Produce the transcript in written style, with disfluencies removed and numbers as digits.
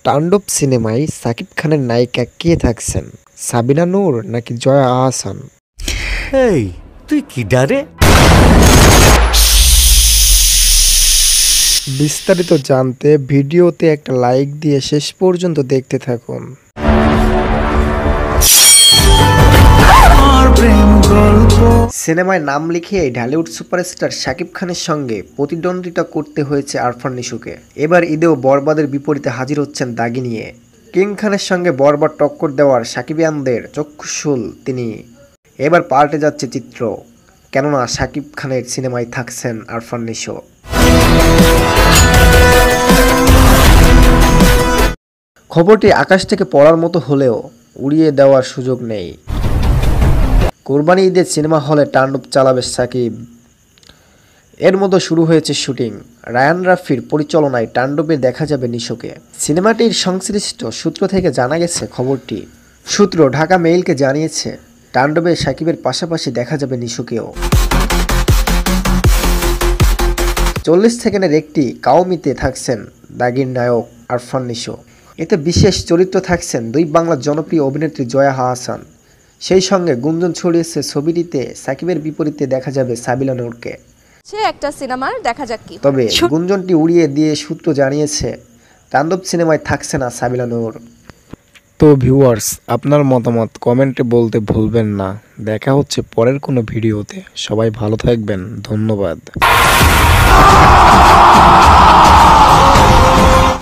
তাণ্ডব সিনেমায় সাকিব খানের নায়িকা কে থাকছেন, সাবিনা নূর নাকি জয়া আহসান? এই তুই কি ডারে? বিস্তারিত জানতে ভিডিওতে একটা লাইক দিয়ে শেষ পর্যন্ত দেখতে থাকুন। সিনেমায় নাম লিখিয়ে ঢালিউড সুপারস্টার শাকিব খানের সঙ্গে প্রতিদ্বন্দ্বিতা করতে হয়েছে আরফান নিশুকে। এবার ঈদেও বরবাদের বিপরীতে হাজির হচ্ছেন দাগি নিয়ে। কিং খানের সঙ্গে বরবাদ টক্কর দেওয়ার সাকিবিয়ানদের চক্ষুশূল তিনি। এবার পাল্টে যাচ্ছে চিত্র, কেননা শাকিব খানের সিনেমায় থাকছেন আরফান নিশো। খবরটি আকাশ থেকে পড়ার মতো হলেও উড়িয়ে দেওয়ার সুযোগ নেই। কোরবানি ঈদের সিনেমা হলে তাণ্ডব চালাবে সাকিব। এর মধ্যে শুরু হয়েছে শুটিং। রায়ান রাফির পরিচালনায় তাণ্ডবে দেখা যাবে নিশোকে। সিনেমাটির সংশ্লিষ্ট সূত্র থেকে জানা গেছে খবরটি। সূত্র ঢাকা মেইলকে জানিয়েছে, তাণ্ডবে সাকিবের পাশাপাশি দেখা যাবে নিশোকেও। 40 সেকেন্ডের একটি কাউমিতে থাকছেন দাগির নায়ক আরফান নিশো। এতে বিশেষ চরিত্র থাকছেন দুই বাংলার জনপ্রিয় অভিনেত্রী জয়া আহসান। সেই সঙ্গে গুঞ্জন ছড়িয়েছে ছবিটিতে সাকিবের বিপরীতে দেখা যাবে সাবিনা নূরকে। একটা সিনেমার দেখা যাক কি। তবে গুঞ্জনটি উড়িয়ে দিয়ে সূত্র জানিয়েছে, তাণ্ডব সিনেমায় থাকছে না সাবিনা নূর। তো ভিউয়ার্স, আপনার মতামত কমেন্টে বলতে ভুলবেন না। দেখা হচ্ছে পরের কোনো ভিডিওতে। সবাই ভালো থাকবেন, ধন্যবাদ।